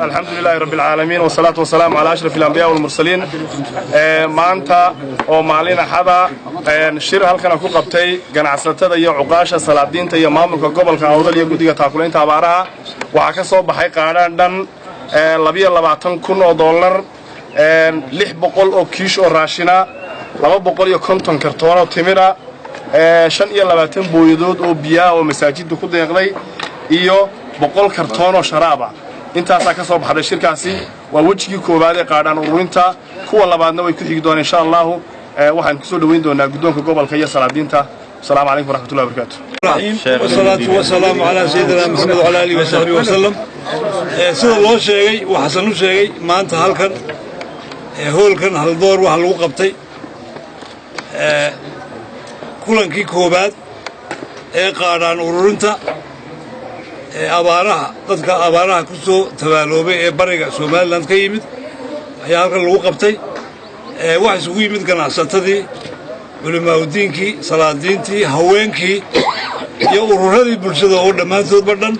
الحمد لله رب العالمين والصلاة والسلام على أشرف الأنبياء والمرسلين. maanta oo maalin axada shir halkan ku qabtay ganacsatada iyo cuqaasha salaadiinta iyo maamulka gobolka Awdal iyo guddiga taakuleynta abaaraha waxa ka soo baxay qaadaan dhan $22,000 600 oo kiish oo raashina 250 kartoon oo timira 25 booyadood oo biyaha oo masaajidda ku deeqday iyo 100 kartoon oo sharaaba intaas ka soo baxday shirkaasi waa wajigii koowaad ee qaadaan ururinta kuwa labaadna way ku xigi doonaan insha Allah waxaan ku soo dhaweyn doonaa guddoonka gobolka iyo salaadiinta السلام عليكم ورحمة الله وبركاته. والصلاة والسلام على سيدنا محمد وعلى آله وصحبه وسلم. سيد الله شيء وحسن شيء ما أنت هالكن هالكن هالدور وهالوقبتي كلن كي كوبات قارن أورنتا أبارها تذكر أبارها كسو تبالوبي بريء سومال لان كيمد هالكن الوقبتي واحد سوي من كنا ستدي ولما ودينكي صلادينتي هوينكي يا أورورادي برشة أورد ما تود بدن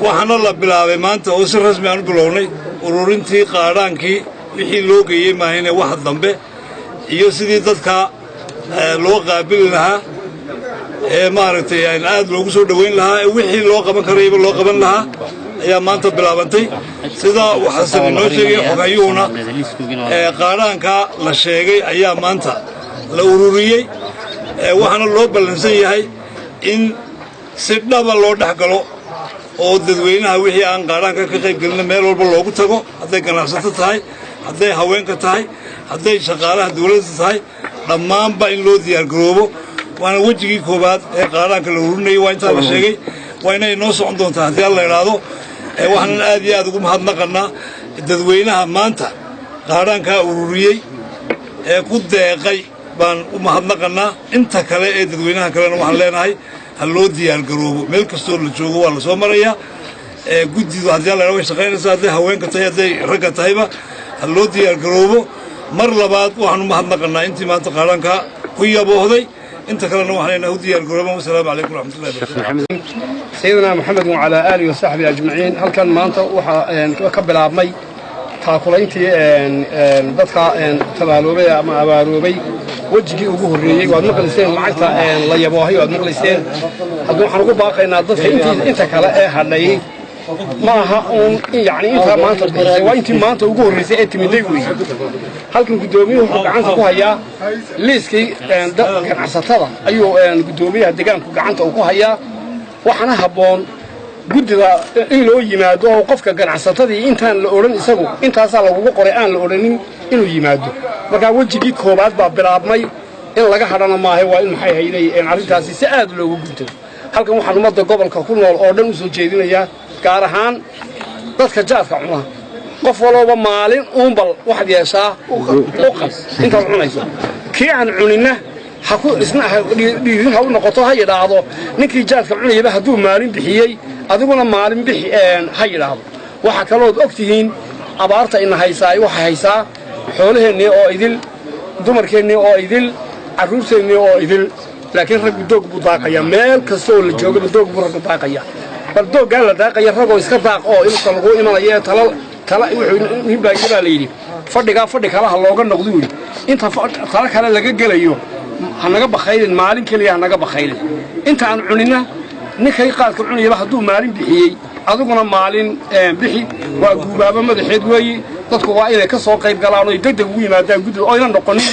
وحنا الله بلاوي ما أنت أوسر رسمي عن قلوني أورورنتي قارانكي وحيلوكي ما هنا واحد ضمبه يوسدي تذكر لو قابل لها ما عرفت يعني عاد لو قصور دوين لها وحيلوكا ما قريب لو قبل لها يا ما أنت بلاوانتي سيدا وحسن النوشي حكايونا قارانكا لشيء أيام ما أنت الأورورية وحنا الله بلنسيه هاي إن سيدنا بالله دحقلو أو تدوينها وحي عن قارانكا كيف قلنا ميل والبلوغ تاعو هذا كنا ستة هذا هواين كتاعي هذا شغالة دولة تاعي لما بين لو ديار جروبو وأنا وجهي كوبات قارانكا الأورورية وين تابع شيء وين ينص عندهم تهدي الله يرادو وحنا الآدي أدوكم هذا قلنا تدوينها ما أنت قارانكا أورورية كود دقي بان ومحضنقنا انت كلا dadweynaha kalena waxaan leenahay hal loo diyaar garoobo meel kastoo la joogo waa la soo maraya guddidu hadii la rabo shaqeynaysa hadii haweenka tahay hadii ragga tahayba hal loo diyaar garoobo mar labaad waxaan u mahadnaqnaa intii maanta qaaranka ku yaboohday inta kalena waxaan leenahay u diyaar garoobo wassalaamu calaykum waraxmatullaahi wabarakaatuh سيدنا محمد وعلى آله وصحبه أجمعين هل كان maanta waxa ka bilaabmay taakuleyntii dadka tabaaloobay ama abaaroobay wajigii ugu horeeyay waad maqlayseen lacagta la yaboohay waad maqlayseen haddii waxaan ugu baaqaynaa dadka inta kale ee hadhay ma aha yani inta maanta waa intii maanta ugu horeysay ee timiday weey halkan gudoomiyuhu wuxuu gacanta ku hayaa liiskii ganacsatada ayuu gudoomiyaha deegaanku gacanta ku hayaa waxana haboon guddiga in loo yimaado oo qofka ganacsatadii intaan la oran isagu intaas lagu qoray aan la oranin inuu yimaado marka wajigii koobaad baa bilaabmay in laga hadhana maahay waa in maxay hayday arintaasi si aad loogu gunto halkan waxaan umada gobolka ku nool oo dhan u soo jeedinayaa gaar ahaan dadka jaadka cuna qof walba maalin bal wax yeeshaa inta cunayso kii aan cunina haku isna dhiirin ha u noqoto ha yiraahdo ninkii jaadka cunayba haduu maalin bixiyay adiguna maalin bixi ha yiraahdo waxa kale oo ogtihiin abaarta in haysaa waxa haysaa xoolaheennii oo idil dumarkeennii oo idil caruurteennii oo idil laakiin rag doog buu daaqaya meel kastoo la joogo doog buu rag daaqaya bal doogga la daaqaya ragoo iska daaq oo inta lagu imanaya tala wuxuu hibaaga la yiri fadhi kala looga noqdo wili inta tala kale laga gelayo hanaga bakhaylin maalin kaliya hanaga bakhaylin inta aan cunina ninkay qaadka cunayba haduu maalin bixiyay aduguna maalin bixi waa guubaaba madaxeed weey dadku waa inay ka soo qayb galaan oo degdeg ugu yimaadaan guddiga oo inaan noqonin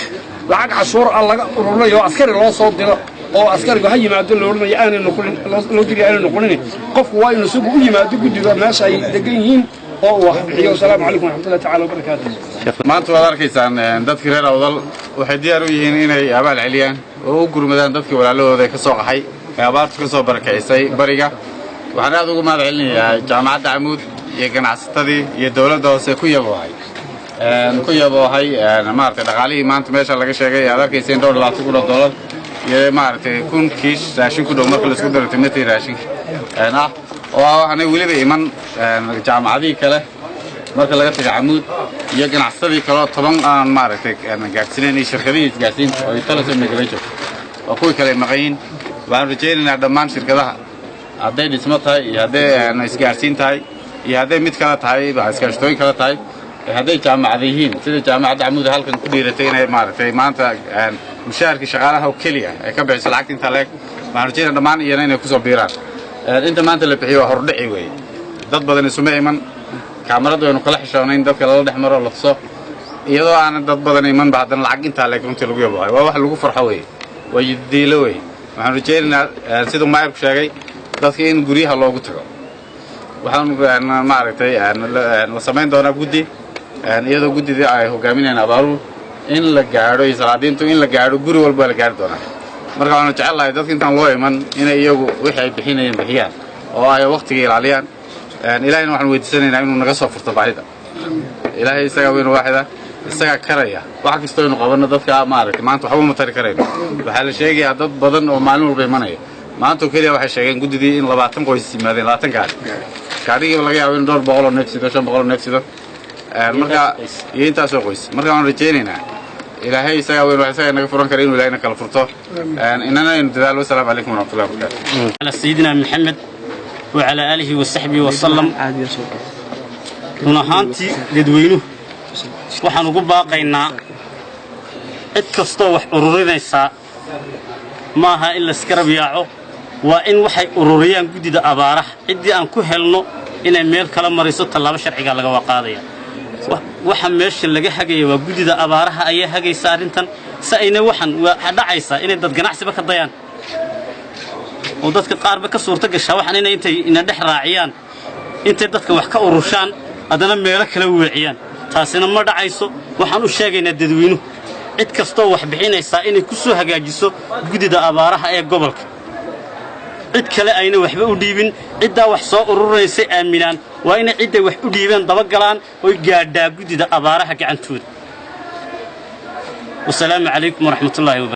lacag cashuur laga ururinayo askari loo soo diro oo askariga ha yimaado loo oranayo aanay noqonin loo diri aanay noqonin qofku waa inuu sugu u yimaado guddiga meesha ay degan yihiin oo wax bixiyo salaamu calaykum waraxmatullaahi tacaala wabarakaatuh maanta waad arkaysaan dadkii reer Awdal waxay diyaar u yihiin inay abaal celiyaan oo u gurmadaan dadkii walaalahooda ka soo qaxay abaartu ka soo barakaysay bariga waxaan aad ugu mahad celinayaa jaamacadda Amuud iyo ganacsatadii iyo dawladda hoose ku yaboohay maartay dhaqaalihii maanta meesha laga sheegay aad arkayseen $20,000 iyo maartay 1,000 kiish raashin ku dhow marka la isku daro timatii raashin oo aanay weliba iman jaamacadii kale marka laga tago Amuud iyo ganacsadii kale 10 aan maartay gaarsiinay shirkadihii gaarsiin oo ay tala sameeyay oo kuwa kale maqayn waan rajaynaynaa dhammaan shirkadaha hadday dhismo tahay iyo hadday isgaarsiin tahay iyo hadday mid kala tahay iskaashatooyin kala tahay hadday jaamacad yihiin sida jaamacadda Camuud halkan ku dhiiratay inay maaragtay maanta mushaharkii shaqaalaha oo kaliya ay ka bixiso lacagta inta leeg waxaan rajaynayaa dhammaan iyana inay ku soo biiraan inta maanta la bixiyo hordhici weey dad badan isuma iman kaamaradu aynu kala xishoonayn dadka la dhex maro la tuso iyadoo aan dad badan iman baadan lacag inta leeg runtii lagu yabahay waa wax lagu farxo weey way diilo weey waxaan rajaynayaa sidoo maayir sheegay dadka in guriyaha loogu tago waxaan maaragtay la sameyn doonaa guddi iyadoo guddida ay hogaaminayaan abaaru in la gaadho salaadiintu in la gaadho guri walba la gaari doonaa marka waxaan jecelahay dadka intaan loo iman inay iyagu wixii ay bixinayeen bixiyaan oo ay waqtiga ilaaliyaan ilaahayna waxaan weydiisanaynaa inuu naga soo furto baahida ilaahay isaga weyn waaxida isaga karaya wax kasta inuu qabano dadka maaragtay maanta waxba ma tari karayno waxaa la sheegayaa dad badan oo maalin walba imanaya maanta kaliya waxay sheegeen guddidii in 20 qoys yimaadeen 20 gaariga laga yaabo in 200 neef sido 500 neef sido marka iyo intaas oo qoys marka aan rajaynaynaa ilaahay isaga weyn wax isaga naga furan karo inuu ilaahayna kala furto inana in dadaal wasalaam alaykum wa rahmatullahi wa barakatuh ala sayyidina Muhammad wa ala alihi wa sahbihi wa sallam runahanti dadweynuhu waxaan ugu baaqaynaa cid kasta wax ururinaysa maaha in la iskarab yaaco waa in waxay ururiyaan guddida abaaraha cidii aan ku helno inay meel kala mariso talaabo sharciga laga waqaadaya waxa meesha laga hagaya waa guddida abaaraha ayaa hagaysa arintan saayna waxan waa dhacaysa inay dad ganacsiba ka dayaan oo dadka qaarba ka suurta gashaa waxan inay ina dhex raaciyaan intay dadka wax ka urushaan adana meel kala weeciyaan taasina ma dhacayso waxaan u sheegaynaa dadweynuhu cid kasta wax bixinaysa inay ku soo hagaajiso guddida abaaraha ee gobolka cid kale ayna waxba u dhiibin cidda wax soo ururaysa aaminaan waa in cid wax u dhiibeen daba galaan oo gaadhaa guddida abaaraha gacantooda wassalaamu calaykum wa rahmatullaahi wa